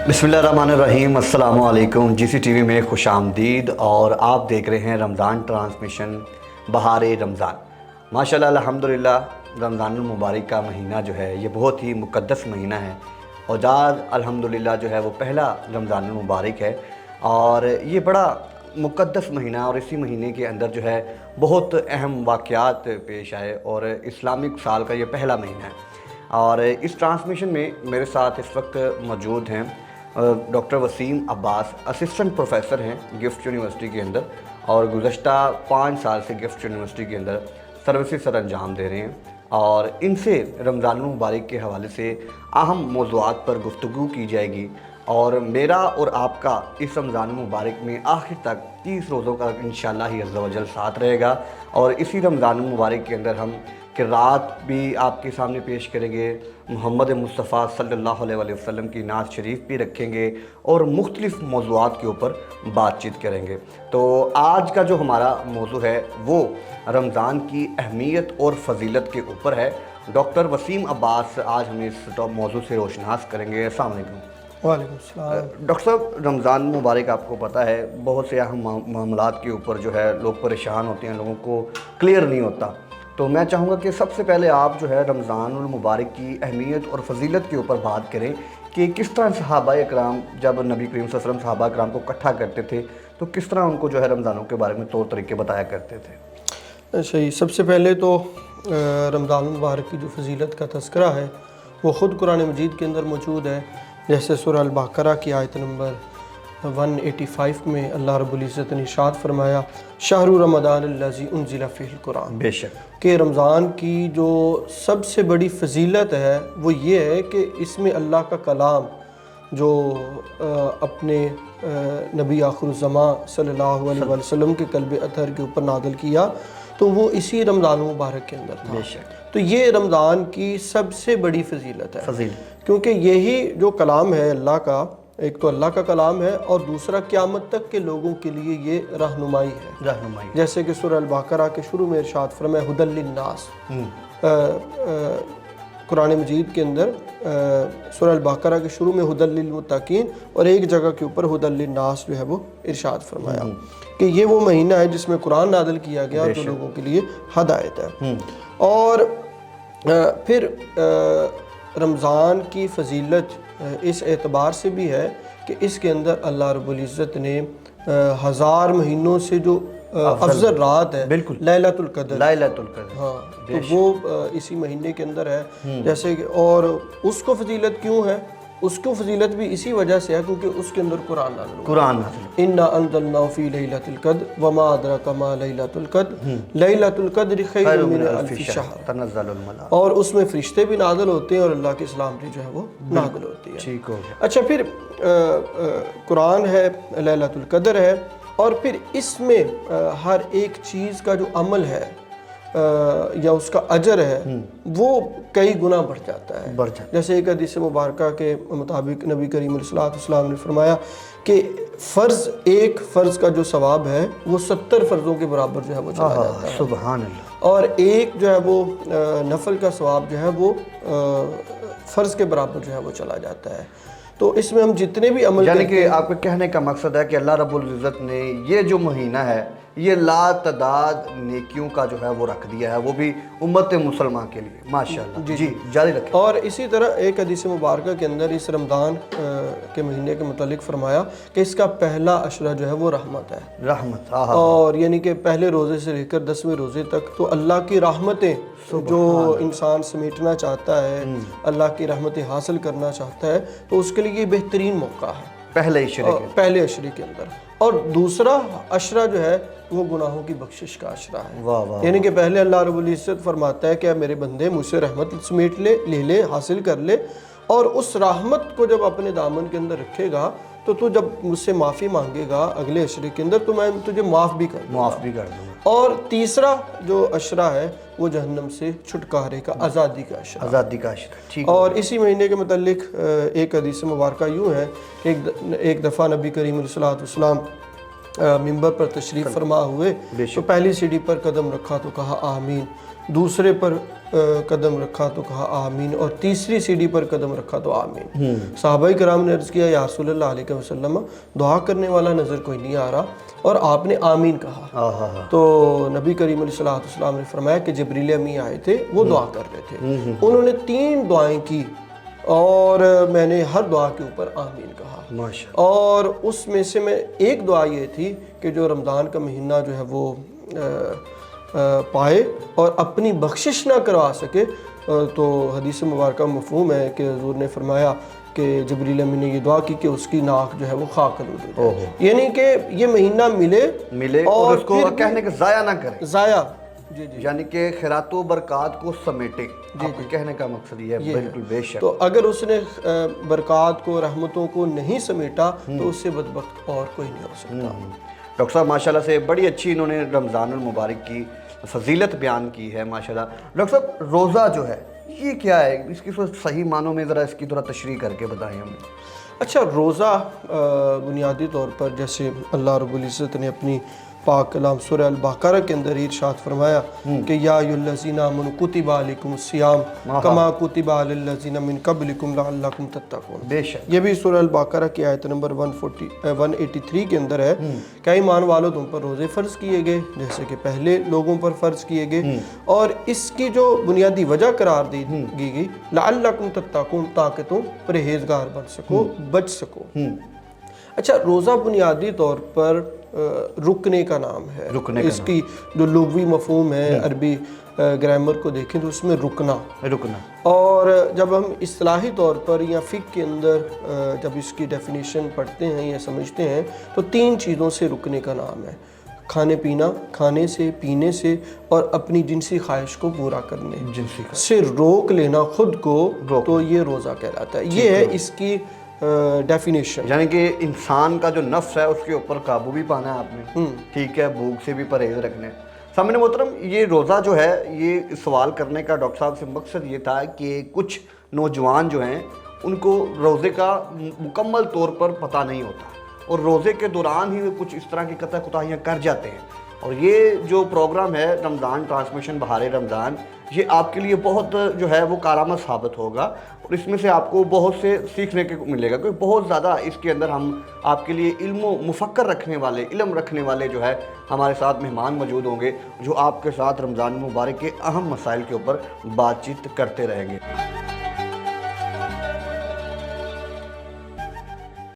बिस्मिल्लाहिर्रहमानिर्रहीम। अस्सलाम वालेकुम। GC TV में खुश आमदीद। और आप देख रहे हैं रमज़ान ट्रांसमिशन बहार रमज़ान। माशाल्लाह अल्हम्दुलिल्लाह रमज़ानुल मुबारक का महीना जो है ये बहुत ही मुक़द्दस महीना है और आज अल्हम्दुलिल्लाह जो है वो पहला रमज़ानुल मुबारक है और ये बड़ा मुक़द्दस महीना और इसी महीने के अंदर जो है बहुत अहम वाक़यात पेश आए और इस्लामिक साल का ये पहला महीना है। और इस ट्रांसमिशन में मेरे साथ इस वक्त मौजूद हैं doctor Waseem Abbas, assistant professor हैं गिफ्ट यूनिवर्सिटी के अंदर और गुज़श्ता 5 साल से गिफ्ट यूनिवर्सिटी के अंदर सर्विसेज सर अंजाम दे रहे हैं और इनसे रमज़ानुल मुबारक के हवाले से अहम मौज़ूआत पर गुफ्तगू की जाएगी और मेरा और आपका इस रमज़ानुल मुबारक में आखिर तक 30 रोज़ों का इंशाअल्लाह ही अज़्ज़ा वजल साथ रहेगा। और इसी रमज़ानुल मुबारक के अंदर हम किरात भी आपके सामने पेश करेंगे, मोहम्मद मुस्तफ़ा सल्लल्लाहु अलैहि वसल्लम की नात शरीफ भी रखेंगे और मुख्तलिफ़ मौज़ूआत के ऊपर बातचीत करेंगे। तो आज का जो हमारा मौज़ू है वो रमज़ान की अहमियत और फ़जीलत के ऊपर है। डॉक्टर वसीम अब्बास आज हमें इस मौज़ू से रोशनास करेंगे। अस्सलाम वालेकुम। वालेकुम सलाम। डॉक्टर साहब, रमज़ान मुबारक आपको पता है बहुत से अहम मामलात के ऊपर जो है लोग परेशान होते हैं, लोगों को क्लियर नहीं होता। तो मैं चाहूँगा कि सबसे पहले आप जो है रमज़ानुल मुबारक की अहमियत और फ़जीलत के ऊपर बात करें कि किस तरह सहाबाए कराम जब नबी करीम सल्लल्लाहु अलैहि वसल्लम सहाबा कराम को इकट्ठा करते थे तो किस तरह उनको जो है रमज़ानों के बारे में तौर तरीके बताया करते थे। सही, सबसे पहले तो रमज़ानुल मुबारक की जो फ़जीलत का तज़किरा है वो ख़ुद कुरान मजीद के अंदर मौजूद है। जैसे सूरह अल बक़रा की आयत नंबर 185 में अल्लाह रब्बुल इज़्ज़त ने इरशाद फरमाया, शहरु रमज़ान अल्लज़ी उन्ज़िला फ़ीहिल कुरान। बेशक कि रमज़ान की जो सबसे बड़ी फ़जीलत है वो ये है कि इसमें अल्लाह का कलाम जो अपने नबी आखिरुज़्ज़मा सल्लल्लाहु अलैहि वसल्लम के क़ल्ब अतहर के ऊपर नाज़िल किया तो वो इसी रमज़ान मुबारक के अंदर था। बेशक तो ये रमज़ान की सबसे बड़ी फ़जीलत है क्योंकि यही जो कलाम है अल्लाह का, एक तो अल्लाह का कलाम है और दूसरा क़यामत तक के लोगों के लिए ये रहनुमाई है। जैसे कि सूरह अल बक़रा के शुरू में इरशाद फरमाया हुदल लिन्नास। कुरान मजीद के अंदर सूरह अल बक़रा के शुरू में हुदल लिल मुत्तक़ीन और एक जगह के ऊपर हुदल लिन्नास जो है वो इरशाद फरमाया कि ये वो महीना है जिसमें कुरान नाज़िल किया गया जो लोगों के लिए हदायत है। और फिर रमज़ान की फ़जीलत इस एतबार से भी है कि इसके अंदर अल्लाह रब्बुल इज़्ज़त ने 1000 महीनों से जो अफजल रात है बिल्कुल लैलतुल क़द्र, हाँ, तो वो इसी महीने के अंदर है। जैसे कि और उसको फ़जीलत क्यों है, उसको फ़जीलत भी इसी वजह से है क्योंकि उसके अंदर कुरान नाज़िल इन्ना अंज़लनाहु फ़ी लैलतिल क़द्र वमा अदराका मा लैलतुल क़द्र लैलतुल क़द्र खैरुम मिन अल्फ़ि शहर तनज़्ज़लुल मलाइका। और उसमें फ़रिश्ते भी नाज़िल होते हैं और अल्लाह की सलामती जो है वो नाज़िल होती है। ठीक हो गया। अच्छा, फिर कुरान है, लैलतुल क़द्र है और फिर इसमें हर एक चीज़ का जो अमल है या उसका अजर है वो कई गुना बढ़ जाता है। जैसे एक हदीस मुबारक के मुताबिक नबी करीम सल्लल्लाहु अलैहि वसल्लम ने फरमाया कि एक फ़र्ज़ का जो सवाब है वो 70 फ़र्ज़ों के बराबर जो है वो चला जाता है। सुभान अल्लाह। और एक जो है वो नफल का सवाब जो है वो फ़र्ज़ के बराबर जो है वो चला जाता है। तो इसमें हम जितने भी अमल, यानी कि आपके कहने का मकसद है कि अल्लाह रब्बुल इज़्ज़त ने ये जो महीना है ये लातदाद नेकियों का जो है वो रख दिया है, वो भी उम्मत मुसलमान के लिए। माशाअल्लाह। जी जारी रखें। और इसी तरह एक हदीस मुबारक के अंदर इस रमज़ान के महीने के मुतालिक फरमाया कि इसका पहला अशरा जो है वो रहमत है। और यानी कि पहले रोज़े से लेकर 10वें रोज़े तक तो अल्लाह की रहमतें जो इंसान समेटना चाहता है, अल्लाह की रहमतें हासिल करना चाहता है तो उसके लिए ये बेहतरीन मौका है पहले अशरे के अंदर। और दूसरा अशरा जो है वो गुनाहों की बख्शिश का अशरा है। यानी कि पहले अल्लाह रब्बुल इज़्ज़त फरमाता है कि मेरे बंदे मुझसे रहमत समेट ले हासिल कर ले और उस रहमत को जब अपने दामन के अंदर रखेगा तो तू जब मुझसे माफ़ी मांगेगा अगले अशरे के अंदर तो मैं तुझे माफ़ भी कर दूँगा। और तीसरा जो अशरा है वो जहन्नम से छुटकारे का, आज़ादी का अशरा। ठीक। और इसी महीने के मुतालिक एक हदीस मुबारक यूँ है, एक दफ़ा नबी करीम सल्लल्लाहु अलैहि वसल्लम منبر پر تشریف فرما ہوئے تو پہلی سیڑھی پر قدم رکھا تو کہا آمین، دوسرے پر قدم رکھا تو کہا آمین، اور تیسری سیڑھی پر قدم رکھا تو آمین۔ صحابہ کرام نے عرض کیا یا رسول اللہ علیہ وسلم دعا کرنے والا نظر کوئی نہیں آ رہا، اور آپ نے آمین کہا۔ تو نبی کریم علیہ السلام نے فرمایا کہ جبریل امی آئے تھے، وہ دعا کر رہے تھے، انہوں نے 3 دعائیں کی اور میں نے ہر دعا کے اوپر آمین کہا، اور اس میں سے میں ایک دعا یہ تھی کہ جو رمضان کا مہینہ جو ہے وہ پائے اور اپنی بخشش نہ کروا سکے، تو حدیث مبارکہ مفہوم ہے کہ حضور نے فرمایا کہ جبریل امین نے یہ دعا کی کہ اس کی ناک جو ہے وہ خاک آلود ہو جائے، یعنی کہ یہ مہینہ ملے اور اس کو کہنے کہ ضائع نہ کرے، ضائع یعنی کہ خیرات و برکات کو سمیٹے، کہنے کا مقصد یہ ہے۔ بالکل بے شک۔ تو اگر اس نے برکات کو، رحمتوں کو نہیں سمیٹا تو اس سے بدبخت اور کوئی نہیں ہو سکتا۔ ڈاکٹر صاحب ماشاءاللہ سے بڑی اچھی انہوں نے رمضان المبارک کی فضیلت بیان کی ہے ماشاءاللہ۔ ڈاکٹر صاحب روزہ جو ہے یہ کیا ہے، اس کی صحیح معنوں میں ذرا اس کی تھوڑا تشریح کر کے بتائیں ہمیں۔ اچھا، روزہ بنیادی طور پر جیسے اللہ رب العزت نے اپنی پاک کلام سورہ البقرہ کے اندر ارشاد فرمایا کہ یا ایھا الذین آمنوا کتب علیکم الصیام کما کتب علی الذین من قبلکم لعلکم تتقون۔ بے شک، یہ بھی سورہ البقرہ کی آیت نمبر 183 کے اندر ہے کہ ایمان والو تم پر روزے فرض کیے گئے جیسے کہ پہلے لوگوں پر فرض کیے گئے، اور اس کی جو بنیادی وجہ قرار دی گئی لعلکم تتقون، تاکہ تم پرہیزگار بن سکو، بچ سکو۔ اچھا، روزہ بنیادی طور پر رکنے کا نام ہے، اس کی جو لغوی مفہوم ہے عربی گرامر کو دیکھیں تو اس میں رکنا، اور جب ہم اصطلاحی طور پر یا فقہ کے اندر جب اس کی ڈیفینیشن پڑھتے ہیں یا سمجھتے ہیں تو 3 چیزوں سے رکنے کا نام ہے: کھانے پینا، کھانے سے، پینے سے، اور اپنی جنسی خواہش کو پورا کرنے سے روک لینا خود کو، تو یہ روزہ کہلاتا ہے۔ یہ ہے اس کی ڈیفینیشن، یعنی کہ انسان کا جو نفس ہے اس کے اوپر قابو بھی پانا ہے آپ نے، ٹھیک ہے، بھوک سے بھی پرہیز رکھنے۔ سامعین محترم، یہ روزہ جو ہے یہ سوال کرنے کا ڈاکٹر صاحب سے مقصد یہ تھا کہ کچھ نوجوان جو ہیں ان کو روزے کا مکمل طور پر پتہ نہیں ہوتا، اور روزے کے دوران ہی وہ کچھ اس طرح کی قطع کوتاہیاں کر جاتے ہیں، اور یہ جو پروگرام ہے رمضان ٹرانسمیشن بہار رمضان، یہ آپ کے لیے بہت جو ہے وہ کارآمد ثابت ہوگا، اور اس میں سے آپ کو بہت سے سیکھنے کو ملے گا، کیونکہ بہت زیادہ اس کے اندر ہم آپ کے لیے علم و مفکر رکھنے والے، علم رکھنے والے جو ہے ہمارے ساتھ مہمان موجود ہوں گے، جو آپ کے ساتھ رمضان مبارک کے اہم مسائل کے اوپر بات چیت کرتے رہیں گے۔